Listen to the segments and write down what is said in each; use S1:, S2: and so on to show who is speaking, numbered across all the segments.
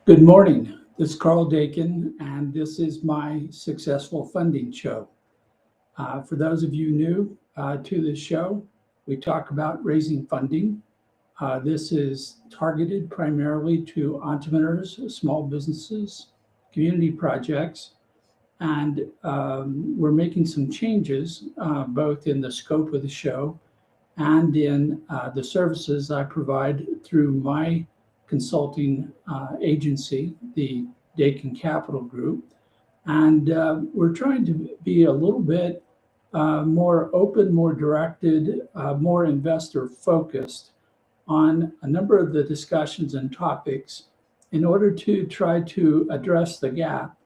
S1: Good morning. This is Carl Dakin, and this is my Successful Funding Show. For those of you new to this show, we talk about raising funding. This is targeted primarily to entrepreneurs, small businesses, community projects, and we're making some changes both in the scope of the show and in the services I provide through my consulting agency, the Dakin Capital Group. And we're trying to be a little bit more open, more directed, more investor focused on a number of the discussions and topics in order to try to address the gap.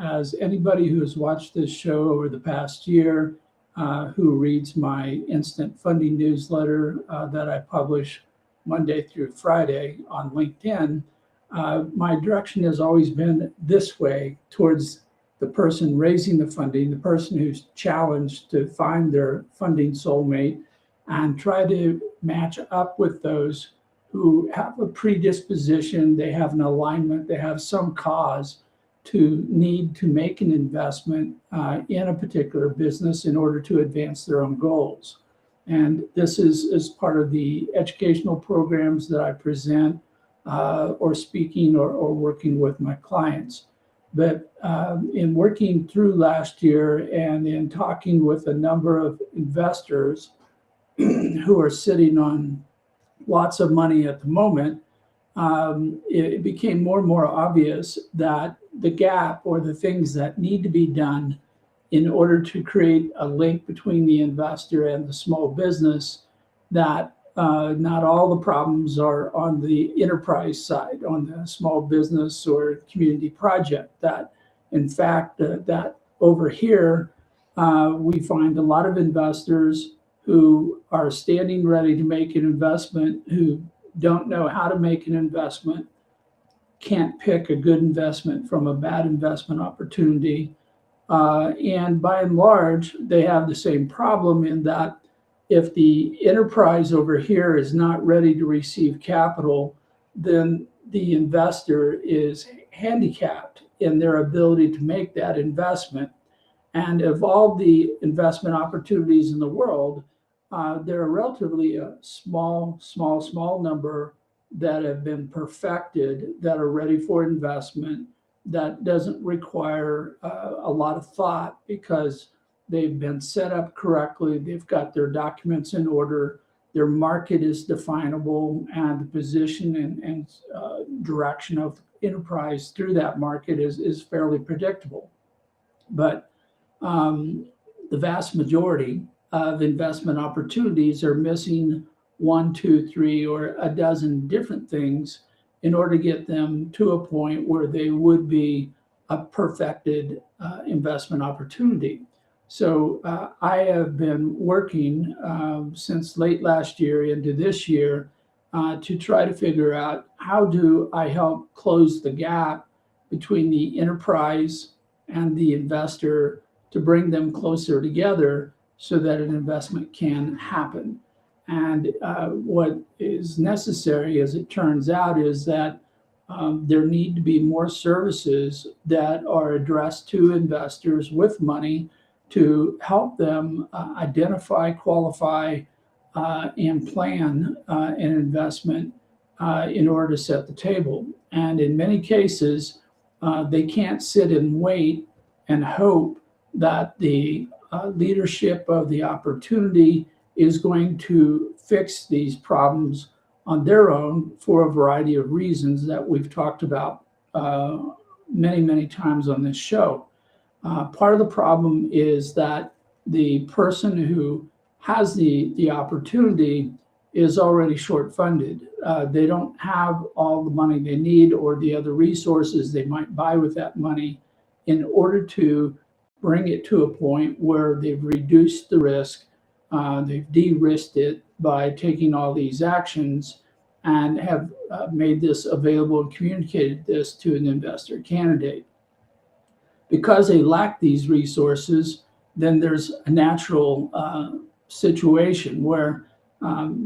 S1: As anybody who has watched this show over the past year, who reads my instant funding newsletter that I publish Monday through Friday on LinkedIn, my direction has always been this way towards the person raising the funding, the person who's challenged to find their funding soulmate and try to match up with those who have a predisposition, they have an alignment, they have some cause to need to make an investment in a particular business in order to advance their own goals. And this is part of the educational programs that I present or speaking or working with my clients. But in working through last year and in talking with a number of investors who are sitting on lots of money at the moment, it became more and more obvious that the gap or the things that need to be done in order to create a link between the investor and the small business, that not all the problems are on the enterprise side, on the small business or community project. That, in fact, that over here, we find a lot of investors who are standing ready to make an investment, who don't know how to make an investment, can't pick a good investment from a bad investment opportunity. And by and large, they have the same problem in that if the enterprise over here is not ready to receive capital, then the investor is handicapped in their ability to make that investment. And of all the investment opportunities in the world, there are relatively a small number that have been perfected, that are ready for investment, that doesn't require a lot of thought because they've been set up correctly, they've got their documents in order, their market is definable, and the position and direction of the enterprise through that market is fairly predictable. But the vast majority of investment opportunities are missing 1, 2, 3, or a dozen different things in order to get them to a point where they would be a perfected investment opportunity. So I have been working since late last year into this year to try to figure out how do I help close the gap between the enterprise and the investor to bring them closer together so that an investment can happen. And what is necessary, as it turns out, is that there need to be more services that are addressed to investors with money to help them identify, qualify, and plan an investment in order to set the table. And in many cases, they can't sit and wait and hope that the leadership of the opportunity is going to fix these problems on their own for a variety of reasons that we've talked about many times on this show. Part of the problem is that the person who has the opportunity is already short funded. They don't have all the money they need or the other resources they might buy with that money in order to bring it to a point where they've reduced the risk, they've de-risked it by taking all these actions and have made this available and communicated this to an investor candidate. Because they lack these resources, then there's a natural situation where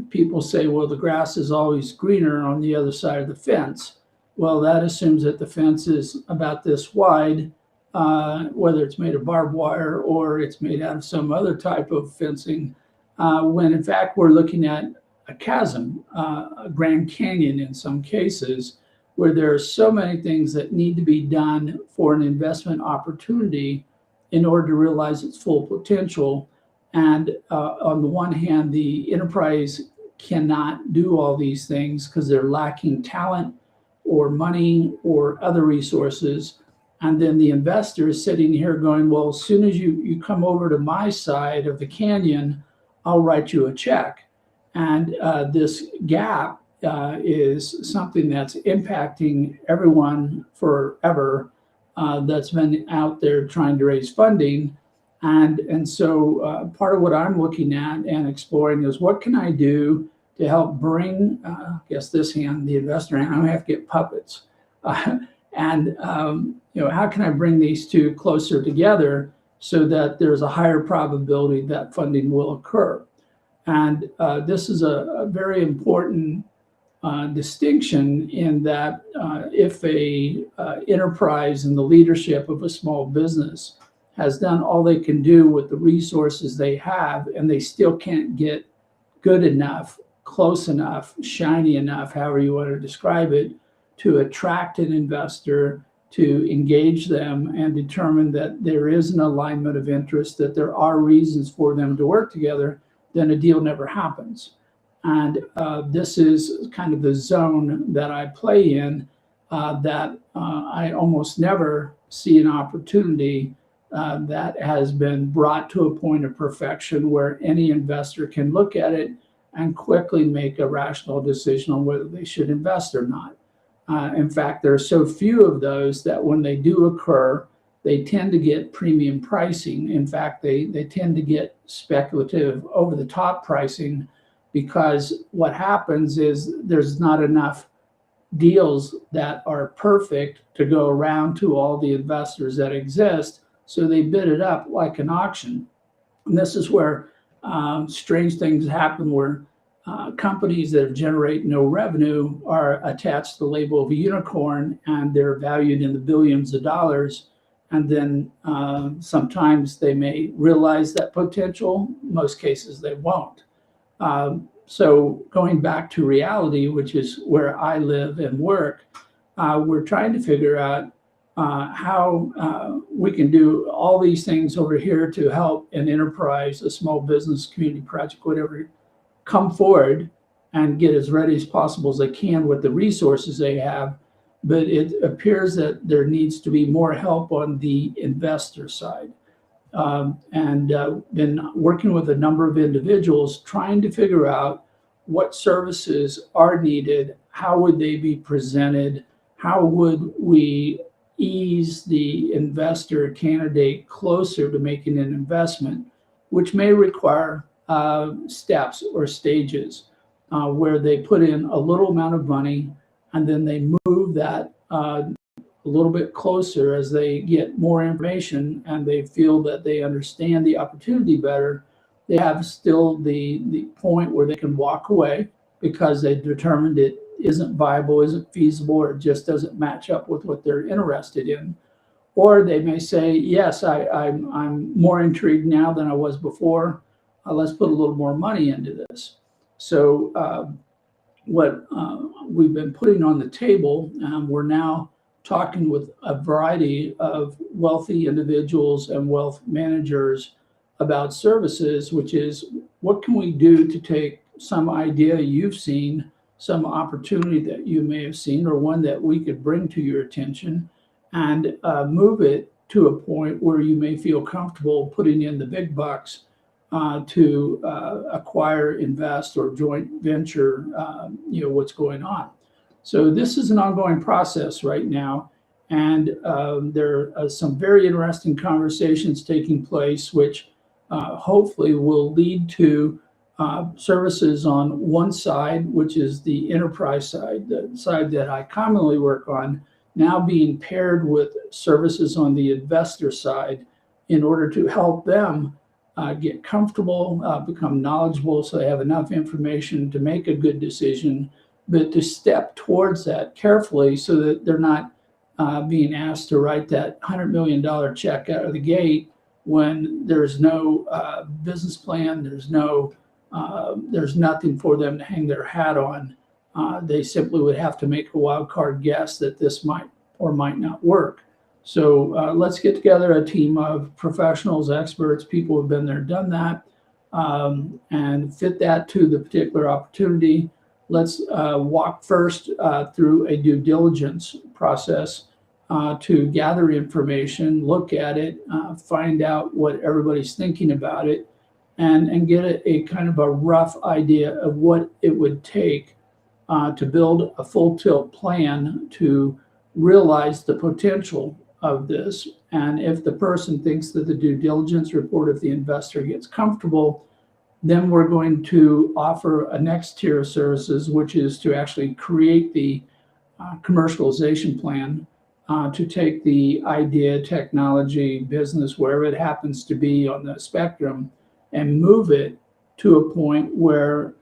S1: people say, well, the grass is always greener on the other side of the fence. well, that assumes that the fence is about this wide, whether it's made of barbed wire or it's made out of some other type of fencing, when in fact we're looking at a chasm, a Grand Canyon in some cases, where there are so many things that need to be done for an investment opportunity in order to realize its full potential. And on the one hand, the enterprise cannot do all these things because they're lacking talent or money or other resources. And then the investor is sitting here going, well, as soon as you come over to my side of the canyon, I'll write you a check. And this gap is something that's impacting everyone forever that's been out there trying to raise funding. And so part of what I'm looking at and exploring is what can I do to help bring, I guess this hand, the investor hand, I'm gonna have to get puppets. How can I bring these two closer together so that there's a higher probability that funding will occur? And this is a very important distinction in that if a enterprise and the leadership of a small business has done all they can do with the resources they have, and they still can't get good enough, close enough, shiny enough, however you want to describe it, to attract an investor, to engage them and determine that there is an alignment of interest, that there are reasons for them to work together, then a deal never happens. And this is kind of the zone that I play in, that I almost never see an opportunity that has been brought to a point of perfection where any investor can look at it and quickly make a rational decision on whether they should invest or not. In fact, there are so few of those that when they do occur, they tend to get premium pricing. In fact, they tend to get speculative, over-the-top pricing, because what happens is there's not enough deals that are perfect to go around to all the investors that exist, so they bid it up like an auction. And this is where strange things happen, where companies that generate no revenue are attached to the label of a unicorn, and they're valued in the billions of dollars. And then sometimes they may realize that potential. Most cases they won't. So going back to reality, which is where I live and work, we're trying to figure out how we can do all these things over here to help an enterprise, a small business, community project, whatever, come forward and get as ready as possible as they can with the resources they have. But it appears that there needs to be more help on the investor side. Been working with a number of individuals trying to figure out what services are needed, how would they be presented, how would we ease the investor candidate closer to making an investment, which may require steps or stages where they put in a little amount of money and then they move that a little bit closer as they get more information and they feel that they understand the opportunity better. They have still the point where they can walk away because they determined it isn't viable, isn't feasible, or it just doesn't match up with what they're interested in. Or they may say, yes, I'm more intrigued now than I was before. Let's put a little more money into this. So what we've been putting on the table, we're now talking with a variety of wealthy individuals and wealth managers about services, which is what can we do to take some idea you've seen, some opportunity that you may have seen, or one that we could bring to your attention and move it to a point where you may feel comfortable putting in the big bucks to acquire, invest, or joint venture, what's going on. So this is an ongoing process right now, and there are some very interesting conversations taking place, which hopefully will lead to services on one side, which is the enterprise side, the side that I commonly work on, now being paired with services on the investor side in order to help them get comfortable, become knowledgeable, so they have enough information to make a good decision but to step towards that carefully so that they're not being asked to write that $100 million check out of the gate when there's no business plan, there's nothing for them to hang their hat on. They simply would have to make a wild card guess that this might or might not work. So let's get together a team of professionals, experts, people who've been there, done that, and fit that to the particular opportunity. Let's walk first through a due diligence process to gather information, look at it, find out what everybody's thinking about it, and get a kind of a rough idea of what it would take to build a full tilt plan to realize the potential of this. And if the person thinks that the due diligence report, if the investor gets comfortable, then we're going to offer a next tier of services, which is to actually create the commercialization plan to take the idea, technology, business, wherever it happens to be on the spectrum, and move it to a point where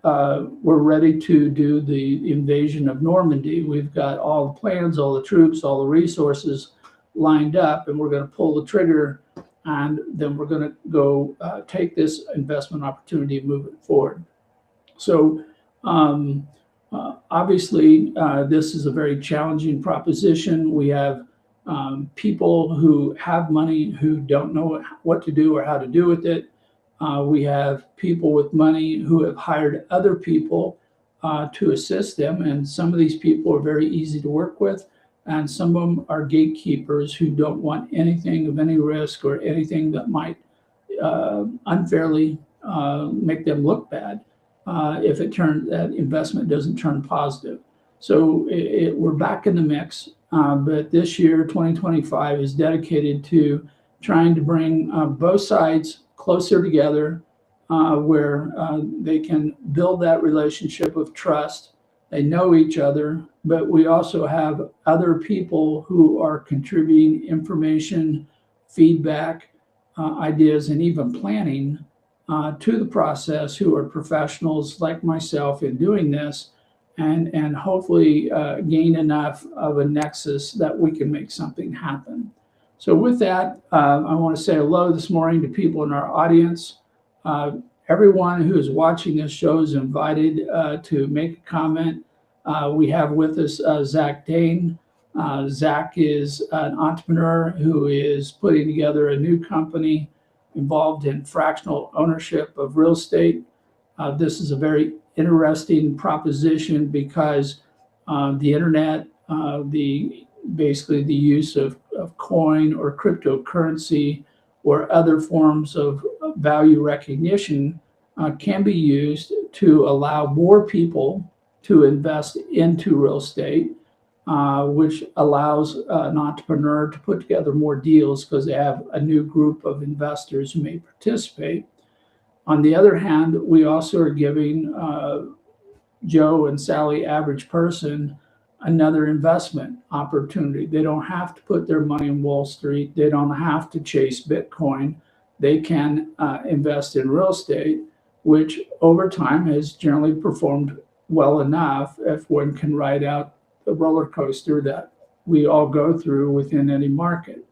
S1: we're ready to do the invasion of Normandy. We've got all the plans, all the troops, all the resources lined up, and we're going to pull the trigger, and then we're going to go take this investment opportunity and move it forward. So obviously, this is a very challenging proposition. We have people who have money who don't know what to do or how to do with it. We have people with money who have hired other people to assist them, and some of these people are very easy to work with, and some of them are gatekeepers who don't want anything of any risk or anything that might unfairly make them look bad if that investment doesn't turn positive. So we're back in the mix, but this year, 2025, is dedicated to trying to bring both sides closer together where they can build that relationship of trust. They know each other, but we also have other people who are contributing information, feedback, ideas, and even planning to the process, who are professionals like myself in doing this, and hopefully gain enough of a nexus that we can make something happen. So with that, I want to say hello this morning to people in our audience. Everyone who is watching this show is invited to make a comment. We have with us Zach Dane. Zach is an entrepreneur who is putting together a new company involved in fractional ownership of real estate. This is a very interesting proposition because the internet, basically the use of coin or cryptocurrency or other forms of value recognition can be used to allow more people to invest into real estate, which allows an entrepreneur to put together more deals because they have a new group of investors who may participate. On the other hand, we also are giving Joe and Sally, average person, another investment opportunity. They don't have to put their money in Wall Street. They don't have to chase Bitcoin. They can invest in real estate, which over time has generally performed well enough if one can ride out the roller coaster that we all go through within any market.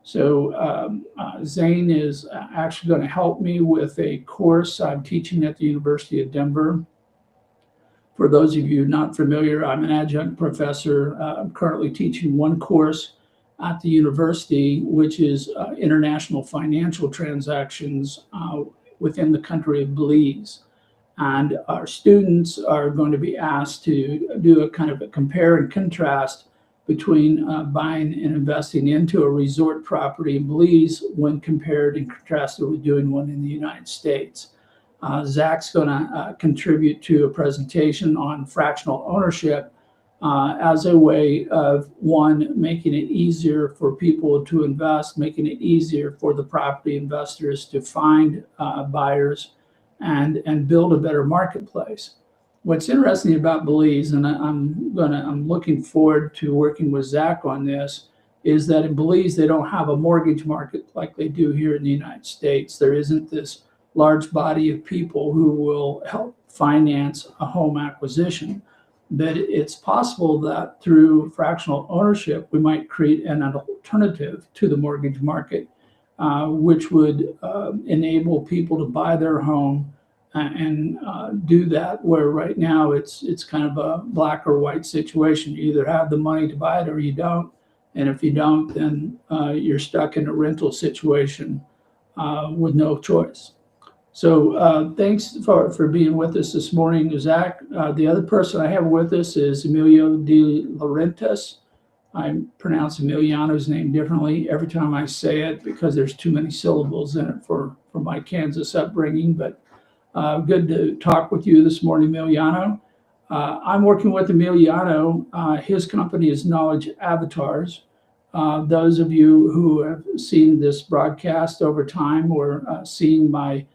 S1: So Zane is actually going to help me with a course I'm teaching at the University of Denver. For those of you not familiar, I'm an adjunct professor. I'm currently teaching one course at the university, which is international financial transactions within the country of Belize. And our students are going to be asked to do a kind of a compare and contrast between buying and investing into a resort property in Belize when compared and contrasted with doing one in the United States. Zach's going to contribute to a presentation on fractional ownership as a way of, one, making it easier for people to invest, making it easier for the property investors to find buyers and build a better marketplace. What's interesting about Belize, and I'm looking forward to working with Zach on this, is that in Belize they don't have a mortgage market like they do here in the United States. There isn't this large body of people who will help finance a home acquisition. But it's possible that through fractional ownership, we might create an alternative to the mortgage market, which would enable people to buy their home and do that, where right now it's kind of a black or white situation. You either have the money to buy it or you don't. And if you don't, then you're stuck in a rental situation with no choice. So thanks for being with us this morning, Zach. The other person I have with us is Emilio De Laurentiis. I pronounce Emiliano's name differently every time I say it because there's too many syllables in it for my Kansas upbringing. But good to talk with you this morning, Emiliano. I'm working with Emiliano. His company is Knowledge Avatars. Those of you who have seen this broadcast over time or seen my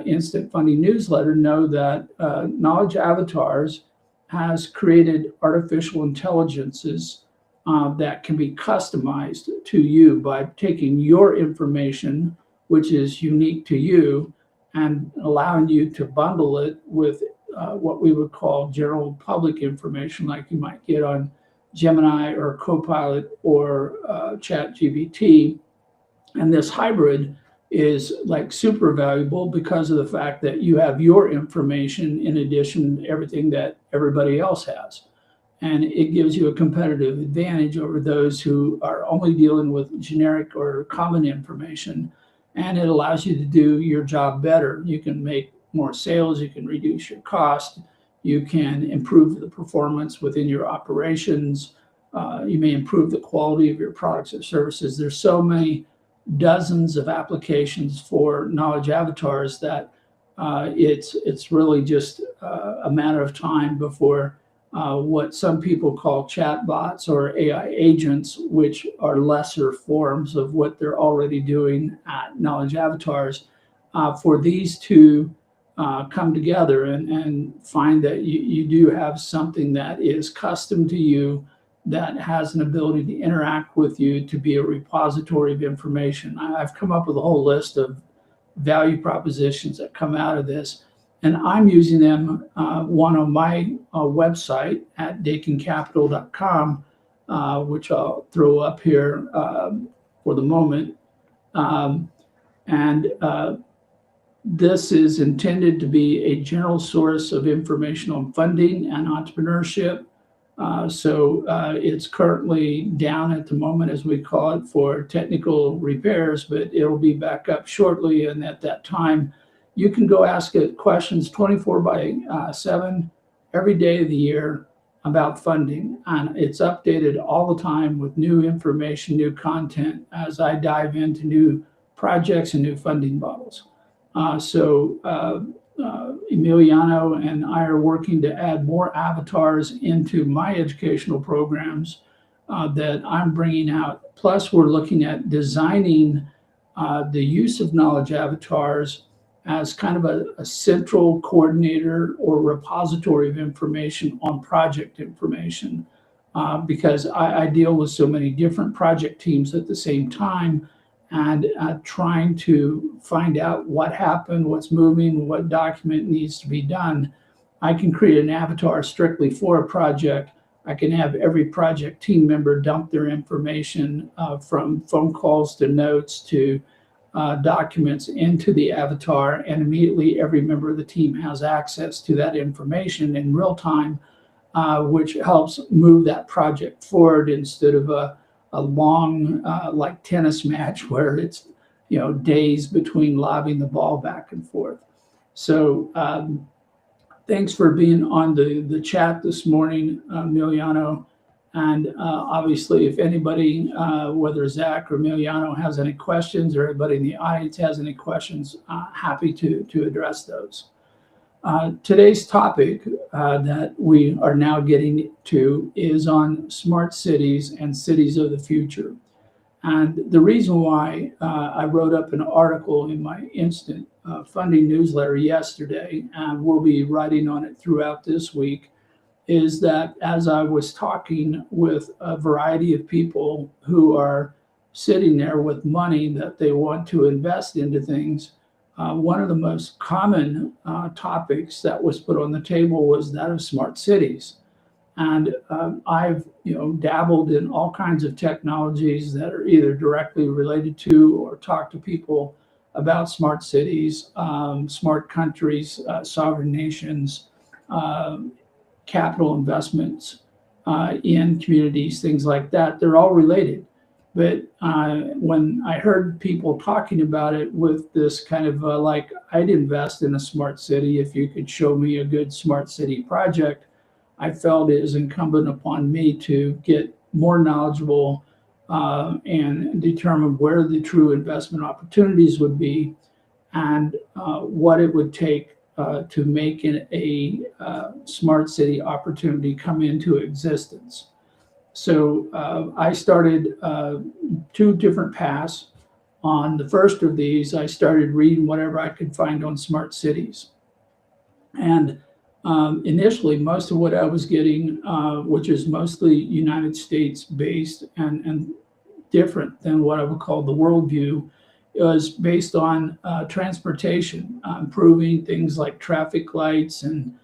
S1: Instant Funding newsletter know that Knowledge Avatars has created artificial intelligences that can be customized to you by taking your information, which is unique to you, and allowing you to bundle it with what we would call general public information, like you might get on Gemini or Copilot or ChatGPT. And this hybrid is like super valuable because of the fact that you have your information in addition to everything that everybody else has. And it gives you a competitive advantage over those who are only dealing with generic or common information. And it allows you to do your job better. You can make more sales, you can reduce your cost, you can improve the performance within your operations, you may improve the quality of your products or services. There's so many dozens of applications for Knowledge Avatars that it's really just a matter of time before what some people call chatbots or AI agents, which are lesser forms of what they're already doing at Knowledge Avatars, for these to come together and find that you do have something that is custom to you, that has an ability to interact with you, to be a repository of information. I've come up with a whole list of value propositions that come out of this, and I'm using them, one on my website at dakincapital.com, which I'll throw up here for the moment. This is intended to be a general source of information on funding and entrepreneurship. So it's currently down at the moment, as we call it, for technical repairs, but it'll be back up shortly. And at that time, you can go ask it questions 24/7 every day of the year about funding. And it's updated all the time with new information, new content as I dive into new projects and new funding models. Emiliano and I are working to add more avatars into my educational programs that I'm bringing out. Plus, we're looking at designing the use of Knowledge Avatars as kind of a central coordinator or repository of information on project information, because I deal with so many different project teams at the same time, and trying to find out what happened, what's moving, what document needs to be done. I can create an avatar strictly for a project. I can have every project team member dump their information from phone calls to notes to documents into the avatar, and immediately every member of the team has access to that information in real time, which helps move that project forward instead of a long like tennis match where it's days between lobbing the ball back and forth. So thanks for being on the chat this morning, Emiliano. And obviously, if anybody, whether Zach or Emiliano, has any questions, or anybody in the audience has any questions, happy to address those. Today's topic that we are now getting to is on smart cities and cities of the future. And the reason why I wrote up an article in my Instant Funding newsletter yesterday, and we'll be writing on it throughout this week, is that as I was talking with a variety of people who are sitting there with money that they want to invest into things, one of the most common topics that was put on the table was that of smart cities. And I've dabbled in all kinds of technologies that are either directly related to or talk to people about smart cities, smart countries, sovereign nations, capital investments in communities, things like that. They're all related. But when I heard people talking about it with this kind of like, I'd invest in a smart city if you could show me a good smart city project, I felt it is incumbent upon me to get more knowledgeable and determine where the true investment opportunities would be and what it would take to make a smart city opportunity come into existence. So I started 2 different paths. On the first of these, I started reading whatever I could find on smart cities. And initially, most of what I was getting, which is mostly United States based and different than what I would call the worldview, was based on transportation, improving things like traffic lights and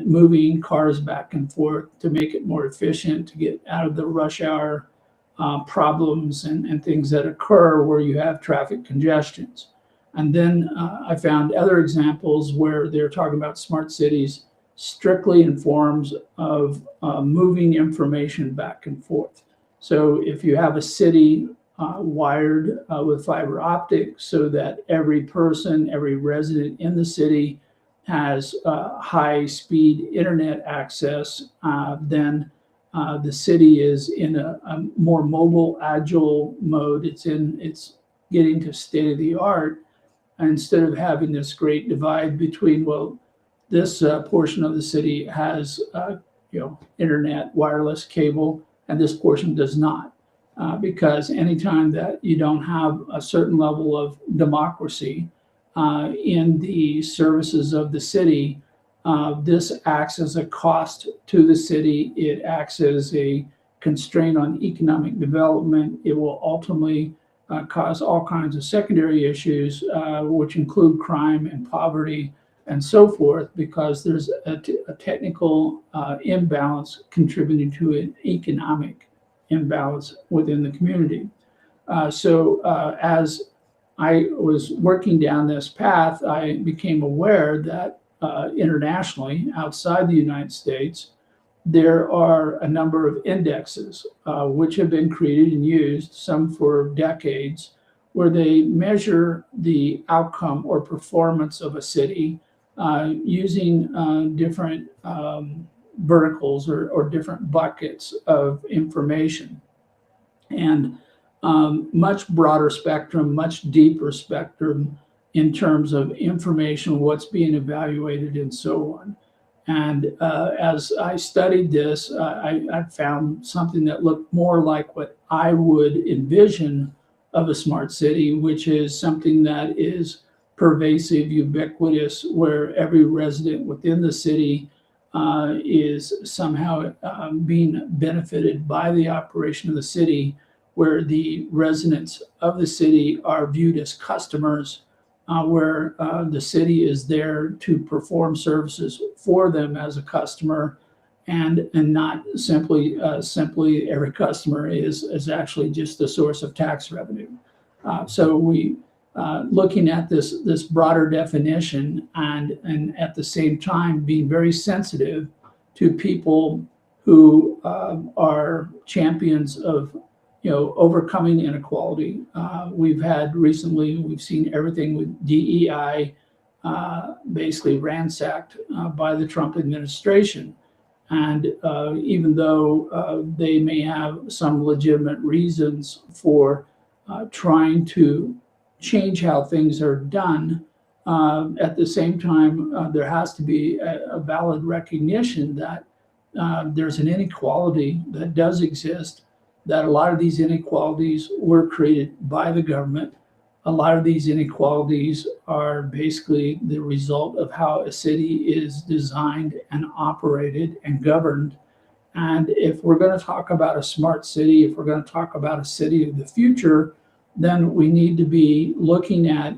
S1: moving cars back and forth to make it more efficient, to get out of the rush hour problems and things that occur where you have traffic congestions. And then I found other examples where they're talking about smart cities strictly in forms of moving information back and forth. So if you have a city wired with fiber optics so that every person, every resident in the city has high-speed internet access, then the city is in a more mobile, agile mode. It's getting to state-of-the-art. Instead of having this great divide between, well, this portion of the city has internet, wireless cable, and this portion does not. Because anytime that you don't have a certain level of democracy in the services of the city, this acts as a cost to the city. It acts as a constraint on economic development. It will ultimately cause all kinds of secondary issues, which include crime and poverty and so forth, because there's a technical imbalance contributing to an economic imbalance within the community. So as I was working down this path, I became aware that internationally, outside the United States, there are a number of indexes which have been created and used, some for decades, where they measure the outcome or performance of a city using different verticals or different buckets of information. And much broader spectrum, much deeper spectrum in terms of information, what's being evaluated, and so on. And as I studied this, I found something that looked more like what I would envision of a smart city, which is something that is pervasive, ubiquitous, where every resident within the city is somehow being benefited by the operation of the city, where the residents of the city are viewed as customers, where the city is there to perform services for them as a customer, and not simply every customer is actually just a source of tax revenue. So we looking at this broader definition and at the same time being very sensitive to people who are champions of overcoming inequality. We've seen everything with DEI basically ransacked by the Trump administration. And even though they may have some legitimate reasons for trying to change how things are done, at the same time, there has to be a valid recognition that there's an inequality that does exist, that a lot of these inequalities were created by the government. A lot of these inequalities are basically the result of how a city is designed and operated and governed. And if we're going to talk about a smart city, if we're going to talk about a city of the future, then we need to be looking at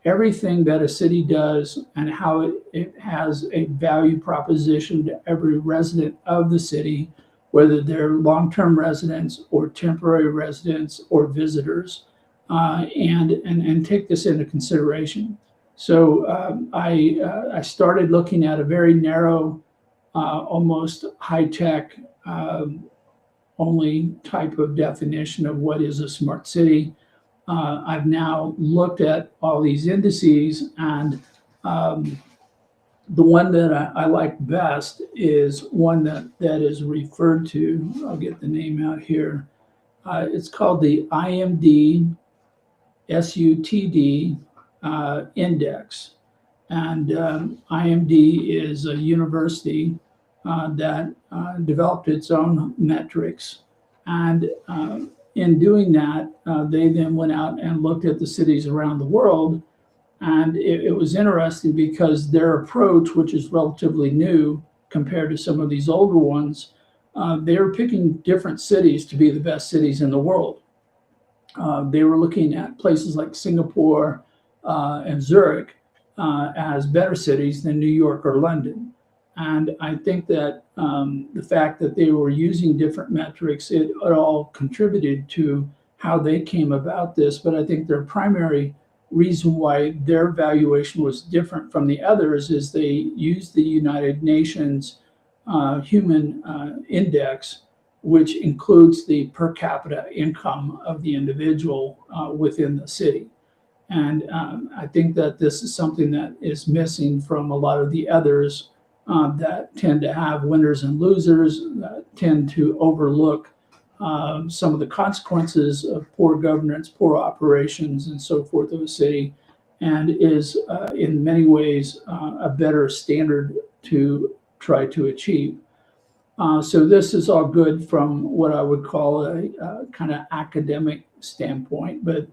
S1: everything that a city does and how it has a value proposition to every resident of the city, whether they're long-term residents or temporary residents or visitors, and take this into consideration. So I started looking at a very narrow, almost high-tech only type of definition of what is a smart city. I've now looked at all these indices, and the one that I like best is one that is referred to. I'll get the name out here. It's called the IMD SUTD index. And IMD is a university that developed its own metrics. And in doing that, they then went out and looked at the cities around the world. And it was interesting because their approach, which is relatively new compared to some of these older ones, they were picking different cities to be the best cities in the world. They were looking at places like Singapore and Zurich as better cities than New York or London. And I think that the fact that they were using different metrics, it all contributed to how they came about this. But I think their primary reason why their valuation was different from the others is they used the United Nations Human Index, which includes the per capita income of the individual within the city. And I think that this is something that is missing from a lot of the others that tend to have winners and losers, that tend to overlook some of the consequences of poor governance, poor operations, and so forth of a city, and is in many ways a better standard to try to achieve. So this is all good from what I would call a kind of academic standpoint, but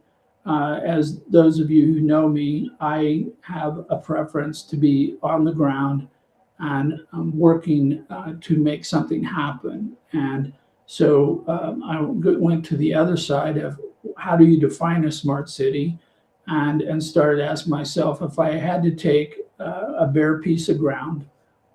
S1: as those of you who know me, I have a preference to be on the ground and working to make something happen. And so I went to the other side of how do you define a smart city, and started asking myself, if I had to take a bare piece of ground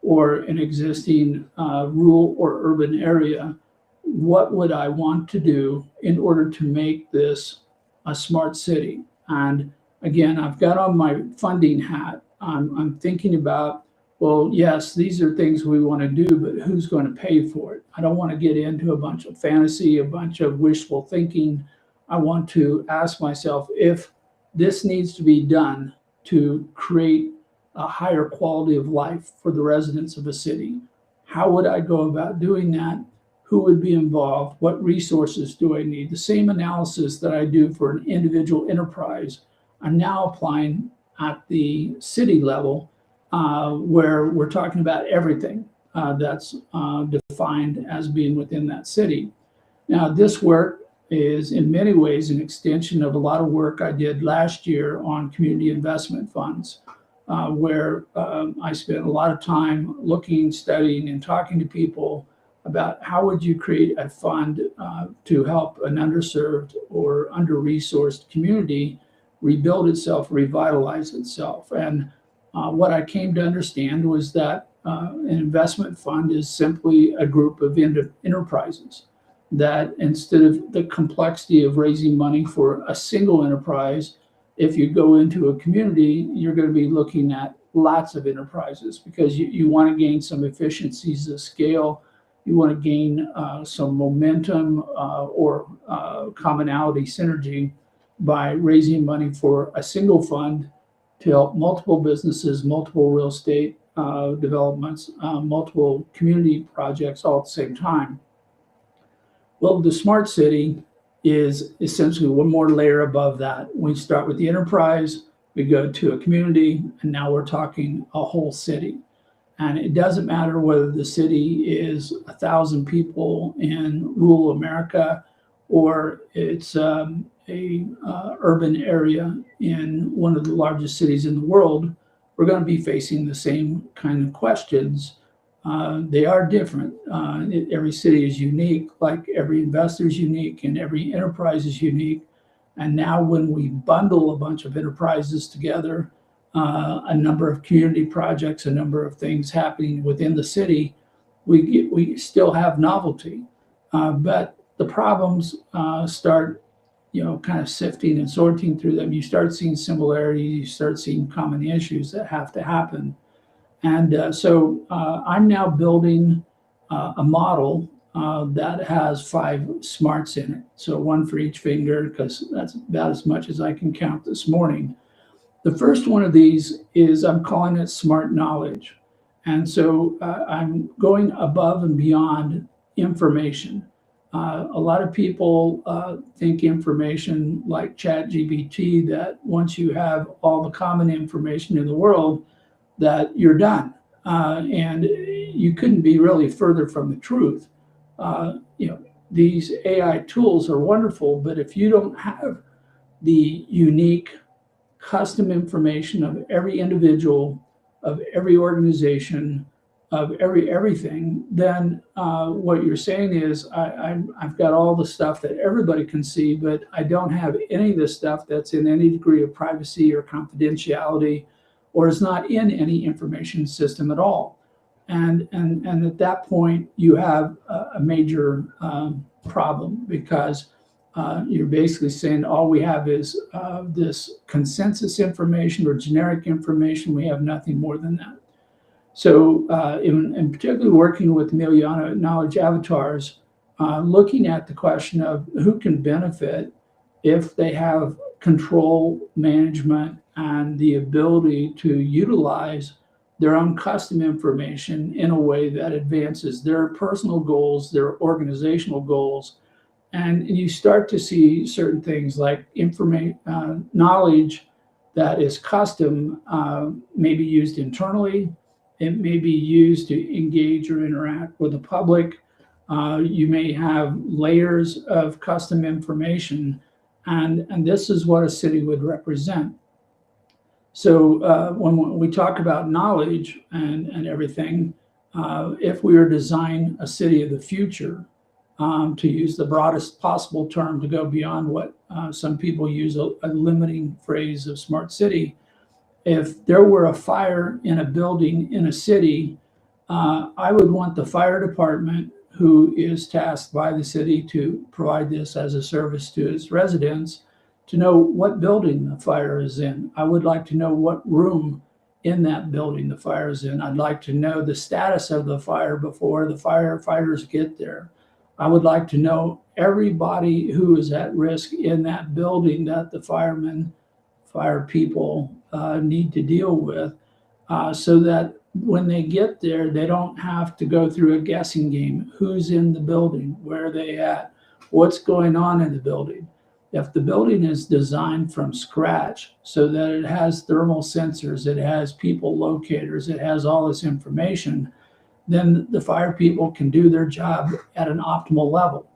S1: or an existing rural or urban area, what would I want to do in order to make this a smart city? And again, I've got on my funding hat. I'm thinking about, well, yes, these are things we want to do, but who's going to pay for it? I don't want to get into a bunch of fantasy, a bunch of wishful thinking. I want to ask myself, if this needs to be done to create a higher quality of life for the residents of a city, how would I go about doing that? Who would be involved? What resources do I need? The same analysis that I do for an individual enterprise, I'm now applying at the city level, where we're talking about everything that's defined as being within that city. Now, this work is in many ways an extension of a lot of work I did last year on community investment funds, where I spent a lot of time looking, studying, and talking to people about how would you create a fund to help an underserved or under-resourced community rebuild itself, revitalize itself. And what I came to understand was that an investment fund is simply a group of enterprises, that instead of the complexity of raising money for a single enterprise, if you go into a community, you're going to be looking at lots of enterprises, because you want to gain some efficiencies of scale. You want to gain some momentum or commonality, synergy, by raising money for a single fund to help multiple businesses, multiple real estate developments, multiple community projects all at the same time. Well, the smart city is essentially one more layer above that. We start with the enterprise, we go to a community, and now we're talking a whole city. And it doesn't matter whether the city is 1,000 people in rural America, or it's a urban area in one of the largest cities in the world. We're going to be facing the same kind of questions. They are different. Every city is unique, like every investor is unique, and every enterprise is unique. And now when we bundle a bunch of enterprises together, a number of community projects, a number of things happening within the city, we still have novelty. But the problems start, kind of sifting and sorting through them. You start seeing similarities, you start seeing common issues that have to happen. And so I'm now building a model that has 5 smarts in it. So one for each finger, because that's about as much as I can count this morning. The first one of these is, I'm calling it smart knowledge. And so I'm going above and beyond information. A lot of people think information like ChatGPT, that once you have all the common information in the world, that you're done. And you couldn't be really further from the truth. These AI tools are wonderful, but if you don't have the unique custom information of every individual, of every organization, of everything, then what you're saying is, I've got all the stuff that everybody can see, but I don't have any of the stuff that's in any degree of privacy or confidentiality, or is not in any information system at all. And at that point, you have a major problem, because you're basically saying all we have is this consensus information or generic information. We have nothing more than that. So in particularly working with Miliana Knowledge Avatars, looking at the question of who can benefit if they have control, management, and the ability to utilize their own custom information in a way that advances their personal goals, their organizational goals. And you start to see certain things like knowledge that is custom may be used internally. It may be used to engage or interact with the public. You may have layers of custom information, and this is what a city would represent. So when we talk about knowledge and everything, if we were to design a city of the future, to use the broadest possible term to go beyond what some people use a limiting phrase of smart city, if there were a fire in a building in a city, I would want the fire department, who is tasked by the city to provide this as a service to its residents, to know what building the fire is in. I would like to know what room in that building the fire is in. I'd like to know the status of the fire before the firefighters get there. I would like to know everybody who is at risk in that building that the fire people need to deal with, so that when they get there, they don't have to go through a guessing game. Who's in the building? Where are they at? What's going on in the building? If the building is designed from scratch so that it has thermal sensors, it has people locators, it has all this information, then the fire people can do their job at an optimal level.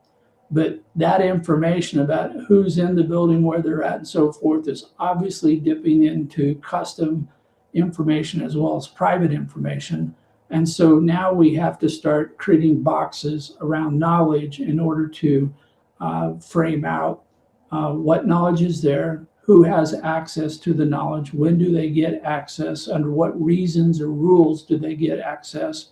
S1: But that information about who's in the building, where they're at, and so forth is obviously dipping into custom information as well as private information. And so now we have to start creating boxes around knowledge in order to frame out what knowledge is there, who has access to the knowledge, when do they get access, under what reasons or rules do they get access.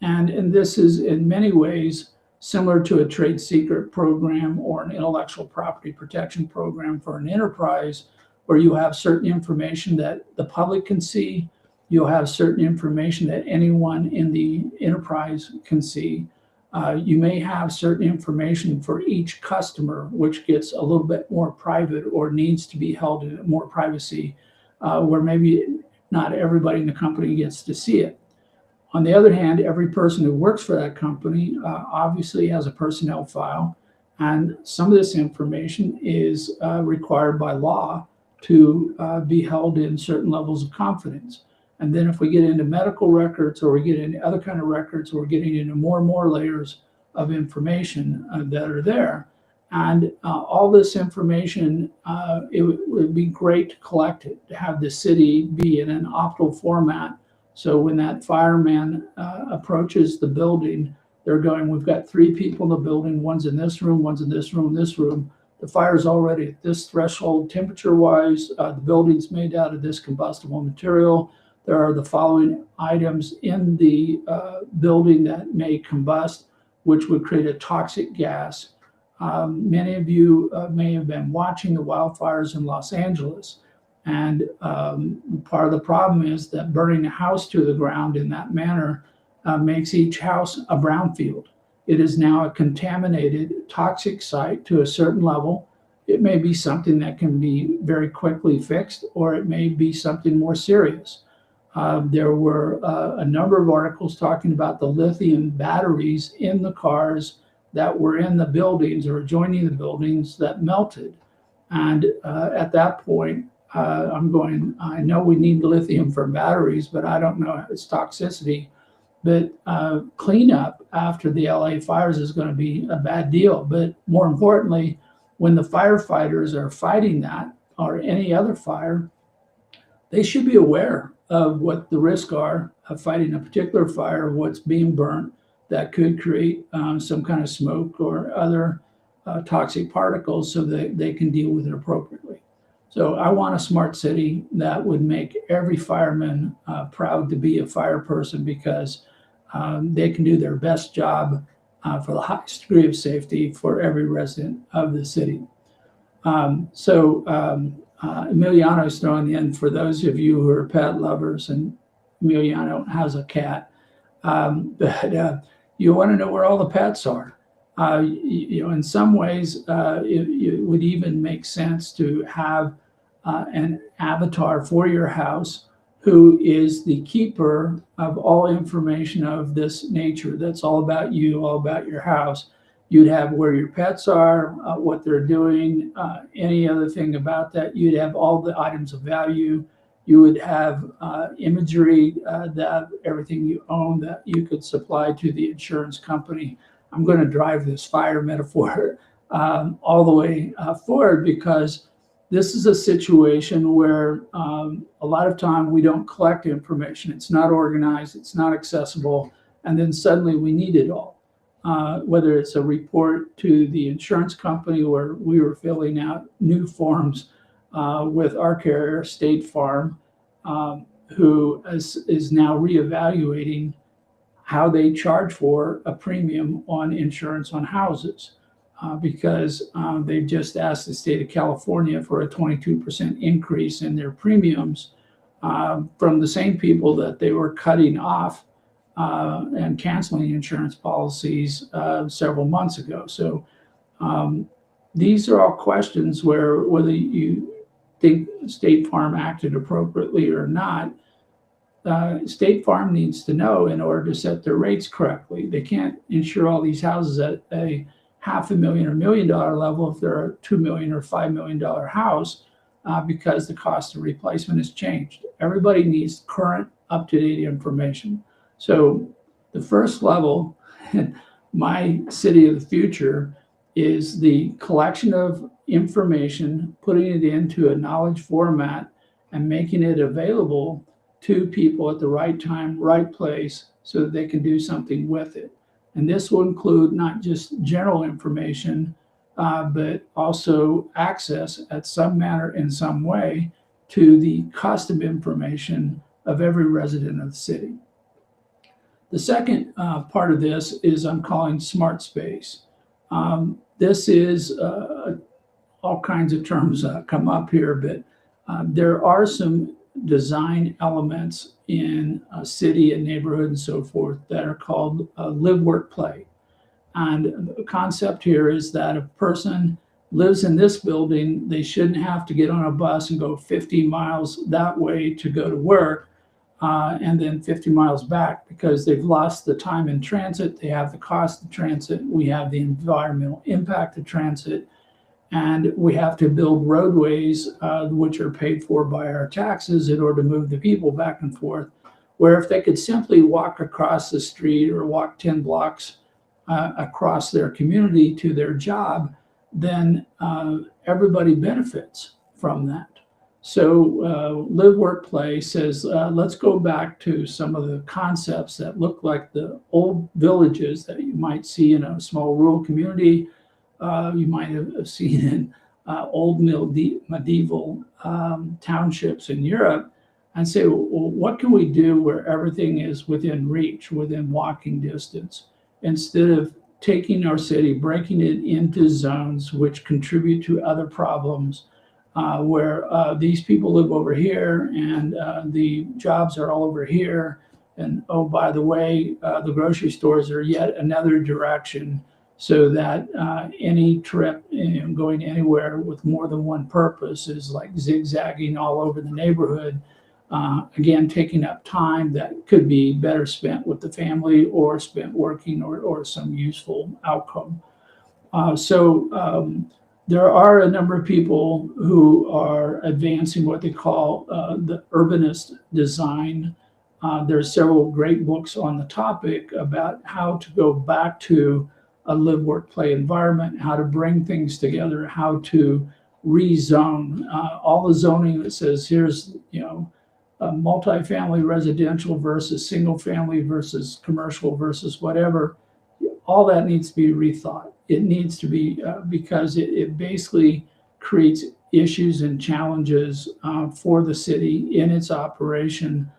S1: And this is in many ways similar to a trade secret program or an intellectual property protection program for an enterprise, where you have certain information that the public can see, you'll have certain information that anyone in the enterprise can see. You may have certain information for each customer, which gets a little bit more private or needs to be held in more privacy, where maybe not everybody in the company gets to see it. On the other hand, every person who works for that company obviously has a personnel file, and some of this information is required by law to be held in certain levels of confidence. And then if we get into medical records, or we get into other kind of records, we're getting into more and more layers of information that are there. And all this information, it would be great to collect it, to have the city be in an optimal format. So when that fireman approaches the building, they're going, we've got 3 people in the building, one's in this room, one's in this room, this room. the fire is already at this threshold temperature-wise. The building's made out of this combustible material. There are the following items in the building that may combust, which would create a toxic gas. Many of you may have been watching the wildfires in Los Angeles. And part of the problem is that burning a house to the ground in that manner makes each house a brownfield. It is now a contaminated, toxic site to a certain level. It may be something that can be very quickly fixed, or it may be something more serious. There were a number of articles talking about the lithium batteries in the cars that were in the buildings or adjoining the buildings that melted. And at that point, I'm going, I know we need lithium for batteries, but I don't know its toxicity. But cleanup after the LA fires is going to be a bad deal. But more importantly, when the firefighters are fighting that or any other fire, they should be aware of what the risks are of fighting a particular fire, what's being burnt that could create some kind of smoke or other toxic particles, so that they can deal with it appropriately. So I want a smart city that would make every fireman proud to be a fire person, because they can do their best job for the highest degree of safety for every resident of the city. Emiliano is throwing in, for those of you who are pet lovers, and Emiliano has a cat, but you want to know where all the pets are. In some ways, it would even make sense to have an avatar for your house who is the keeper of all information of this nature. That's all about you, all about your house. You'd have where your pets are, what they're doing, any other thing about that. You'd have all the items of value. You would have imagery that everything you own that you could supply to the insurance company. I'm going to drive this fire metaphor all the way forward, because this is a situation where a lot of time we don't collect information. It's not organized, it's not accessible, and then suddenly we need it all. Whether it's a report to the insurance company, where we were filling out new forms with our carrier, State Farm, who is now reevaluating how they charge for a premium on insurance on houses, because they've just asked the state of California for a 22% increase in their premiums from the same people that they were cutting off and canceling insurance policies several months ago. So these are all questions where, whether you think State Farm acted appropriately or not, State Farm needs to know in order to set their rates correctly. They can't insure all these houses at a $500,000 or $1 million level if they're a $2 million or $5 million house, because the cost of replacement has changed. Everybody needs current, up-to-date information. So the first level, my city of the future, is the collection of information, putting it into a knowledge format, and making it available to people at the right time, right place, so that they can do something with it. And this will include not just general information, but also access at some manner, in some way, to the custom information of every resident of the city. The second part of this is I'm calling smart space. This is all kinds of terms come up here, but there are some design elements in a city and neighborhood and so forth that are called live, work, play. And the concept here is that if a person lives in this building, they shouldn't have to get on a bus and go 50 miles that way to go to work, and then 50 miles back, because they've lost the time in transit, they have the cost of transit, we have the environmental impact of transit, and we have to build roadways which are paid for by our taxes in order to move the people back and forth. Where if they could simply walk across the street or walk 10 blocks across their community to their job, then everybody benefits from that. So Live, Work, Play says, let's go back to some of the concepts that look like the old villages that you might see in a small rural community, you might have seen in old medieval townships in Europe, and say, well, what can we do where everything is within reach, within walking distance, instead of taking our city, breaking it into zones which contribute to other problems, where these people live over here and the jobs are all over here. And oh, by the way, the grocery stores are yet another direction, so that any trip going anywhere with more than one purpose is like zigzagging all over the neighborhood. Again, taking up time that could be better spent with the family or spent working or some useful outcome. There are a number of people who are advancing what they call the urbanist design. There are several great books on the topic about how to go back to a live, work, play environment, how to bring things together, how to rezone. All the zoning that says here's, multifamily residential versus single family versus commercial versus whatever, all that needs to be rethought. It needs to be because it basically creates issues and challenges for the city in its operation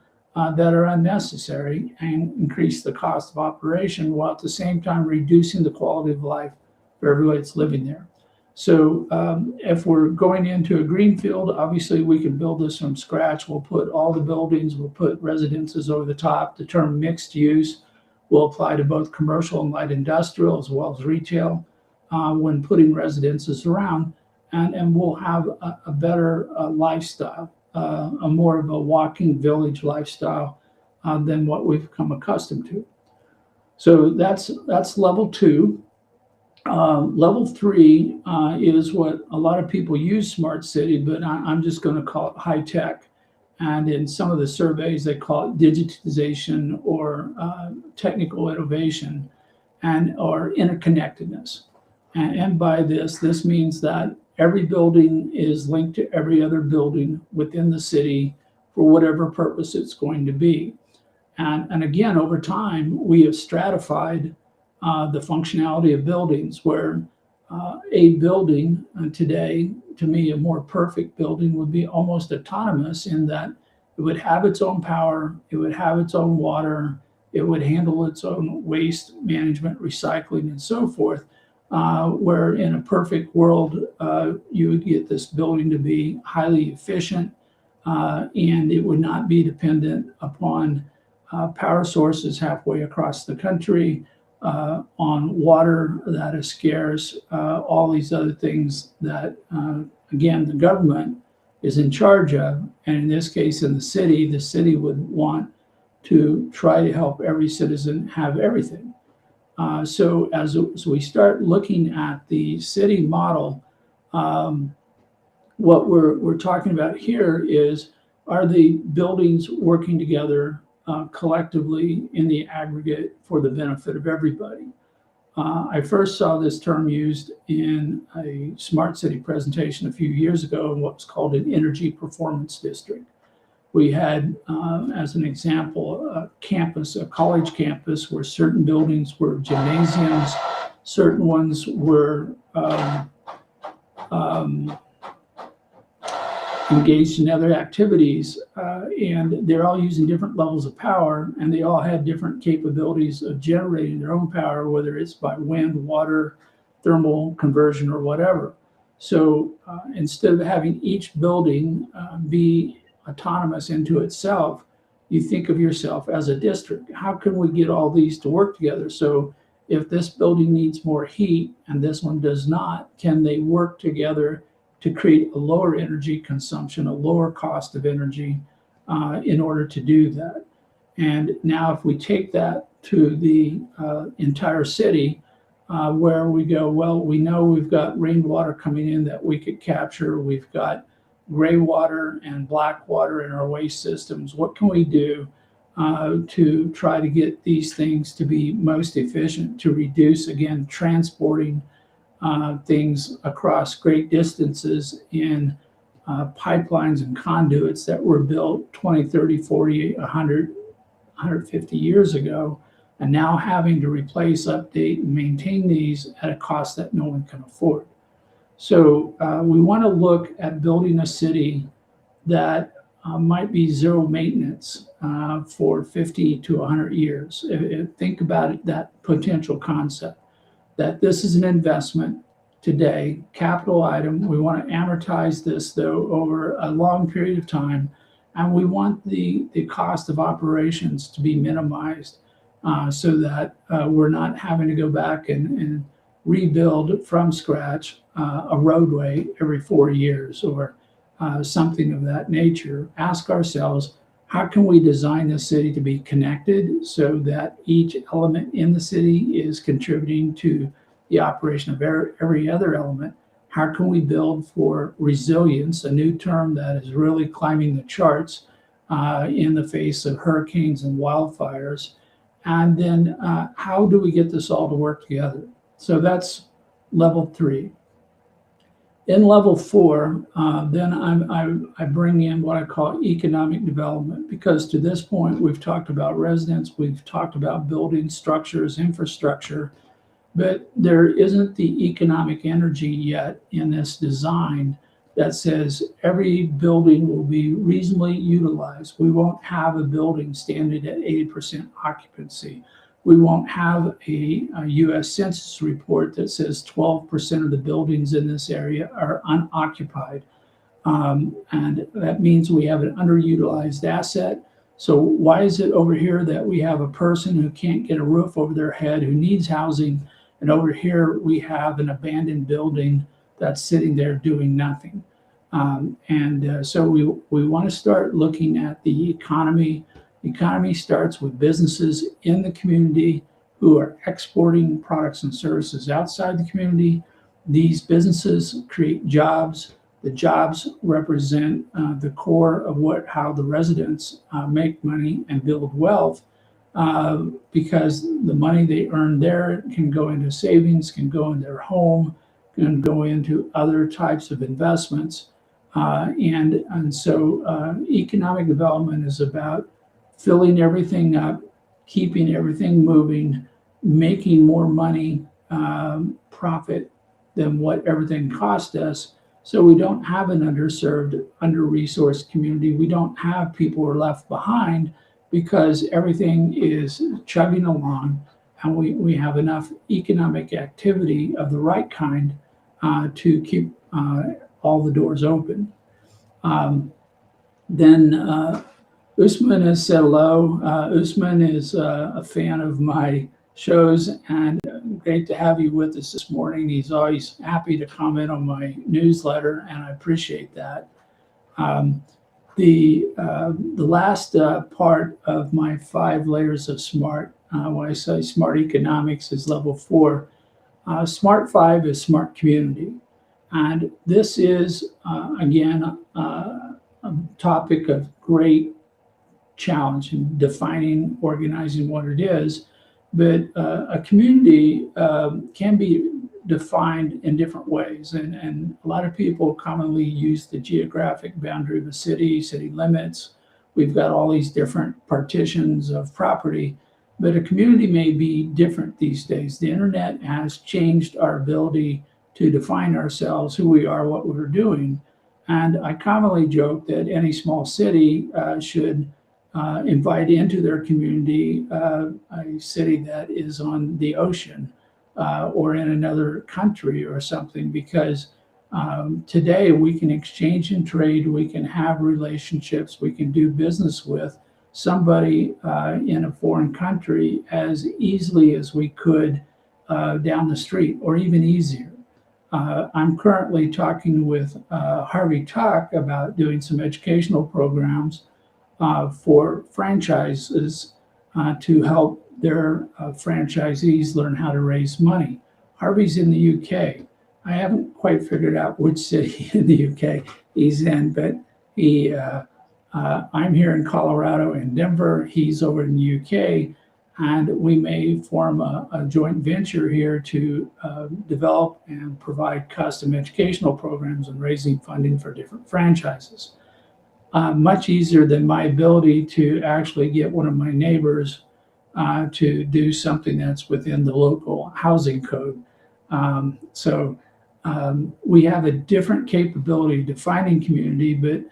S1: that are unnecessary and increase the cost of operation, while at the same time reducing the quality of life for everybody that's living there. So if we're going into a greenfield, obviously we can build this from scratch. We'll put all the buildings, we'll put residences over the top. The term mixed use will apply to both commercial and light industrial as well as retail when putting residences around. And we'll have a better lifestyle, a more of a walking village lifestyle than what we've come accustomed to. So that's level 2. Level 3 is what a lot of people use smart city, but I'm just going to call it high tech. And in some of the surveys, they call it digitization or technical innovation or interconnectedness. And by this means that every building is linked to every other building within the city for whatever purpose it's going to be. And again, over time, we have stratified the functionality of buildings, where a building today, to me, a more perfect building would be almost autonomous in that it would have its own power, it would have its own water, it would handle its own waste management, recycling, and so forth. Where in a perfect world, you would get this building to be highly efficient, and it would not be dependent upon power sources halfway across the country, on water that is scarce, all these other things that, again, the government is in charge of. And in this case, in the city would want to try to help every citizen have everything. So as we start looking at the city model, what we're talking about here is, are the buildings working together collectively in the aggregate for the benefit of everybody? I first saw this term used in a smart city presentation a few years ago in what's called an energy performance district. We had, as an example, a campus, a college campus, where certain buildings were gymnasiums, certain ones were engaged in other activities, and they're all using different levels of power, and they all had different capabilities of generating their own power, whether it's by wind, water, thermal conversion, or whatever. So instead of having each building be autonomous into itself, you think of yourself as a district. How can we get all these to work together? So if this building needs more heat and this one does not, can they work together to create a lower energy consumption, a lower cost of energy in order to do that? And now if we take that to the entire city, where we go, well, we know we've got rainwater coming in that we could capture. We've got gray water and black water in our waste systems. What can we do to try to get these things to be most efficient, to reduce, again, transporting things across great distances in pipelines and conduits that were built 20, 30, 40, 100, 150 years ago, and now having to replace, update, and maintain these at a cost that no one can afford. So we want to look at building a city that might be zero maintenance for 50 to 100 years. Think about it, that potential concept, that this is an investment today, capital item. We want to amortize this, though, over a long period of time, and we want the cost of operations to be minimized so that we're not having to go back and rebuild from scratch a roadway every 4 years or something of that nature. Ask ourselves, how can we design the city to be connected so that each element in the city is contributing to the operation of every other element? How can we build for resilience, a new term that is really climbing the charts in the face of hurricanes and wildfires? And then how do we get this all to work together? So that's level 3. In level 4, then I bring in what I call economic development, because to this point we've talked about residents, we've talked about building structures, infrastructure, but there isn't the economic energy yet in this design that says every building will be reasonably utilized. We won't have a building standing at 80% occupancy. We won't have a US Census report that says 12% of the buildings in this area are unoccupied. And that means we have an underutilized asset. So why is it over here that we have a person who can't get a roof over their head, who needs housing, and over here we have an abandoned building that's sitting there doing nothing? So we want to start looking at the economy. The economy starts with businesses in the community who are exporting products and services outside the community. These businesses create jobs. The jobs represent the core of how the residents make money and build wealth, because the money they earn there can go into savings, can go in their home, can go into other types of investments. So economic development is about filling everything up, keeping everything moving, making more money, profit than what everything cost us. So we don't have an underserved, under-resourced community. We don't have people who are left behind because everything is chugging along, and we have enough economic activity of the right kind to keep all the doors open. Usman has said hello. Usman is a fan of my shows, and great to have you with us this morning. He's always happy to comment on my newsletter, and I appreciate that. The last part of my 5 layers of SMART, when I say SMART economics, is level 4. SMART 5 is smart community. And this is, again, a topic of great challenge in defining, organizing what it is. But a community can be defined in different ways. And a lot of people commonly use the geographic boundary of a city, city limits. We've got all these different partitions of property, but a community may be different these days. The internet has changed our ability to define ourselves, who we are, what we're doing. And I commonly joke that any small city should invite into their community a city that is on the ocean or in another country or something, because today we can exchange and trade, we can have relationships, we can do business with somebody in a foreign country as easily as we could down the street, or even easier. I'm currently talking with Harvey Tuck about doing some educational programs for franchises to help their franchisees learn how to raise money. Harvey's in the UK. I haven't quite figured out which city in the UK he's in, but I'm here in Colorado and Denver. He's over in the UK, and we may form a joint venture here to develop and provide custom educational programs and raising funding for different franchises. Much easier than my ability to actually get one of my neighbors to do something that's within the local housing code. We have a different capability defining community, but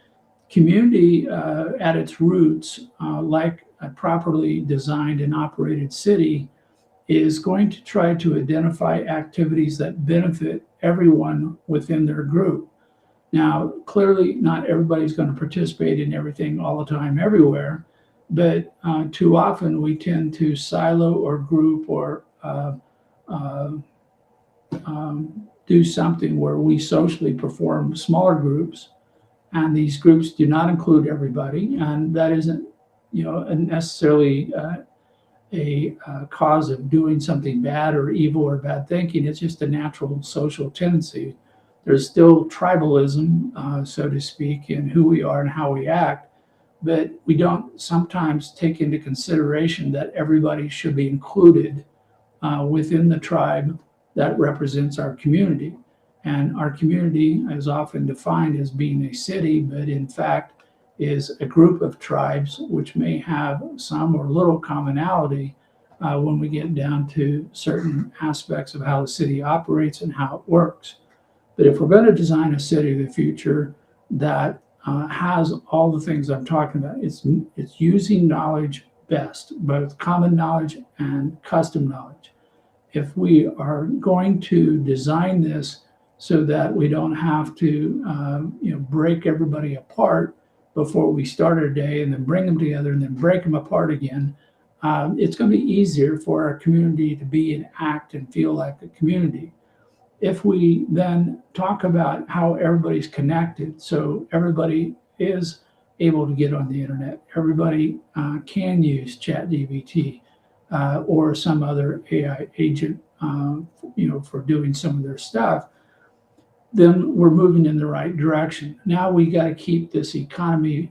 S1: community at its roots, like a properly designed and operated city, is going to try to identify activities that benefit everyone within their group. Now, clearly, not everybody's going to participate in everything all the time, everywhere, but too often we tend to silo or group or do something where we socially perform smaller groups, and these groups do not include everybody, and that isn't, necessarily a cause of doing something bad or evil or bad thinking. It's just a natural social tendency. There's still tribalism, so to speak, in who we are and how we act, but we don't sometimes take into consideration that everybody should be included within the tribe that represents our community. And our community is often defined as being a city, but in fact is a group of tribes which may have some or little commonality when we get down to certain aspects of how the city operates and how it works. But if we're going to design a city of the future that has all the things I'm talking about, it's using knowledge best, both common knowledge and custom knowledge. If we are going to design this so that we don't have to break everybody apart before we start our day and then bring them together and then break them apart again, it's going to be easier for our community to be and act and feel like a community. If we then talk about how everybody's connected, so everybody is able to get on the internet, everybody can use ChatGPT or some other AI agent, for doing some of their stuff, then we're moving in the right direction. Now we got to keep this economy,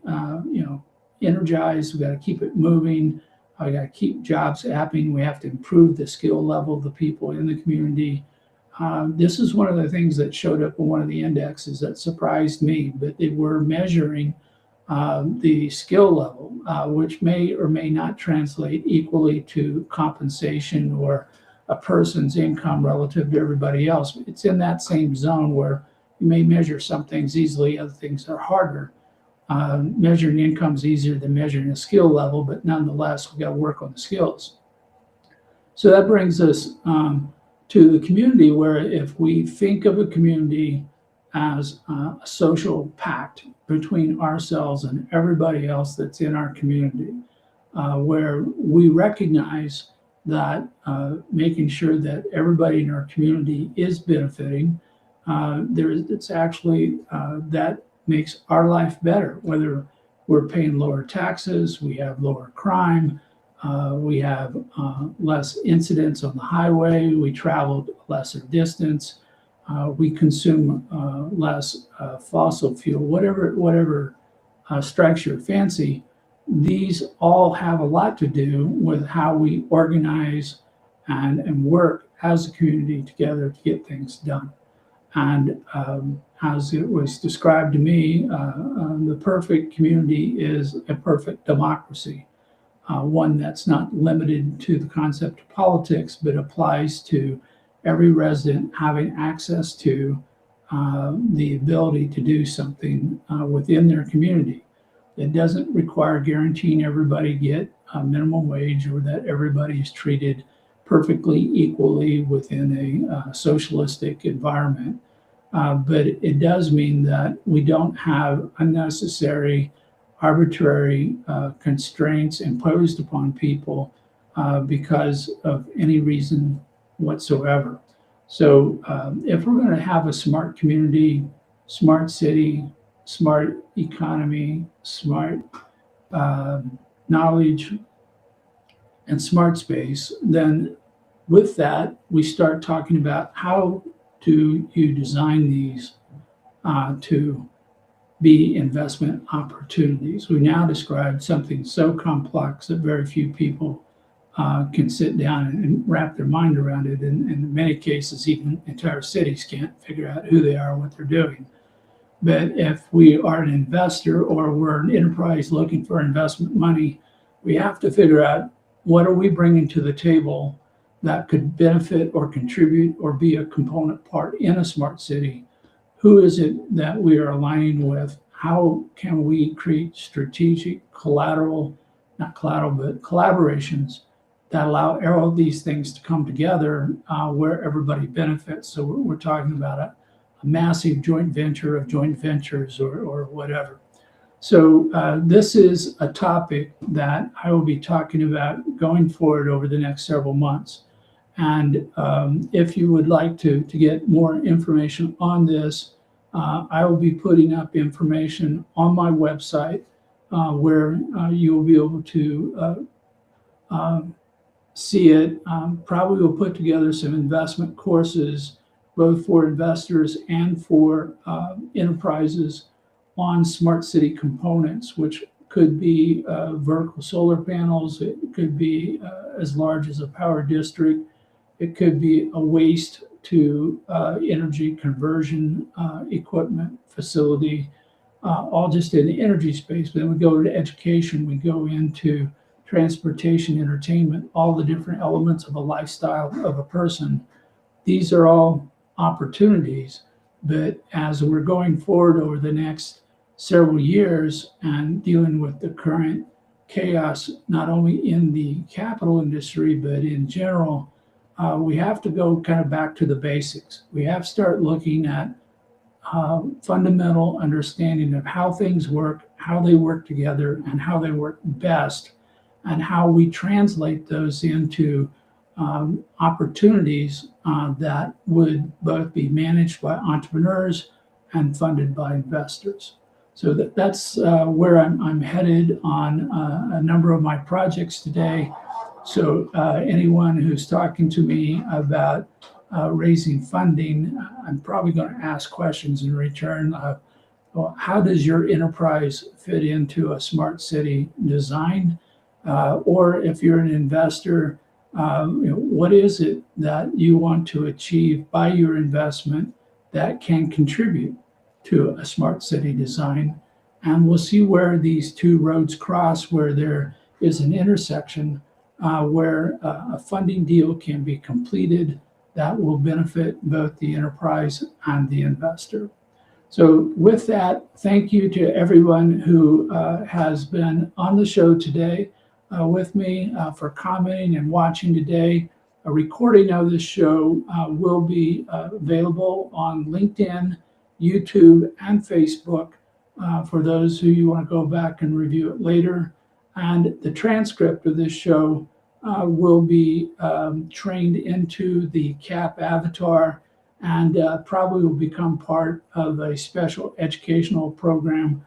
S1: energized. We got to keep it moving. We got to keep jobs happening. We have to improve the skill level of the people in the community. This is one of the things that showed up in one of the indexes that surprised me, but they were measuring the skill level, which may or may not translate equally to compensation or a person's income relative to everybody else. It's in that same zone where you may measure some things easily, other things are harder. Measuring income is easier than measuring a skill level, but nonetheless, we got to work on the skills. So that brings us to the community, where if we think of a community as a social pact between ourselves and everybody else that's in our community, where we recognize that making sure that everybody in our community is benefiting, it's actually that makes our life better, whether we're paying lower taxes, we have lower crime, we have less incidents on the highway, we travel a lesser distance, we consume less fossil fuel, whatever strikes your fancy. These all have a lot to do with how we organize and work as a community together to get things done. And as it was described to me, the perfect community is a perfect democracy, one that's not limited to the concept of politics, but applies to every resident having access to the ability to do something within their community. It doesn't require guaranteeing everybody get a minimum wage or that everybody is treated perfectly equally within a socialistic environment. But it does mean that we don't have unnecessary, arbitrary constraints imposed upon people because of any reason whatsoever. So if we're going to have a smart community, smart city, smart economy, smart knowledge, and smart space, then with that, we start talking about how do you design these to be investment opportunities. We now described something so complex that very few people can sit down and wrap their mind around it. And in many cases, even entire cities can't figure out who they are, what they're doing. But if we are an investor or we're an enterprise looking for investment money, we have to figure out what are we bringing to the table that could benefit or contribute or be a component part in a smart city? Who is it that we are aligning with? How can we create strategic not collateral, but collaborations that allow all of these things to come together where everybody benefits? So we're talking about a massive joint venture of joint ventures or whatever. So this is a topic that I will be talking about going forward over the next several months. And if you would like to get more information on this, I will be putting up information on my website where you will be able to see it. Probably will put together some investment courses, both for investors and for enterprises on smart city components, which could be vertical solar panels. It could be as large as a power district. It could be a waste to energy conversion equipment facility, all just in the energy space. But then we go to education, we go into transportation, entertainment, all the different elements of a lifestyle of a person. These are all opportunities, but as we're going forward over the next several years and dealing with the current chaos, not only in the capital industry, but in general, we have to go kind of back to the basics. We have to start looking at fundamental understanding of how things work, how they work together, and how they work best, and how we translate those into opportunities that would both be managed by entrepreneurs and funded by investors. So that's where I'm headed on a number of my projects today. So anyone who's talking to me about raising funding, I'm probably going to ask questions in return. Well, how does your enterprise fit into a smart city design? Or if you're an investor, what is it that you want to achieve by your investment that can contribute to a smart city design? And we'll see where these two roads cross, where there is an intersection where a funding deal can be completed that will benefit both the enterprise and the investor. So with that, thank you to everyone who has been on the show today with me for commenting and watching today. A recording of this show will be available on LinkedIn, YouTube, and Facebook for those who you want to go back and review it later. And the transcript of this show will be trained into the CAP avatar and probably will become part of a special educational program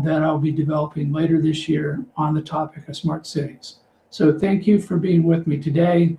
S1: that I'll be developing later this year on the topic of smart cities. So thank you for being with me today.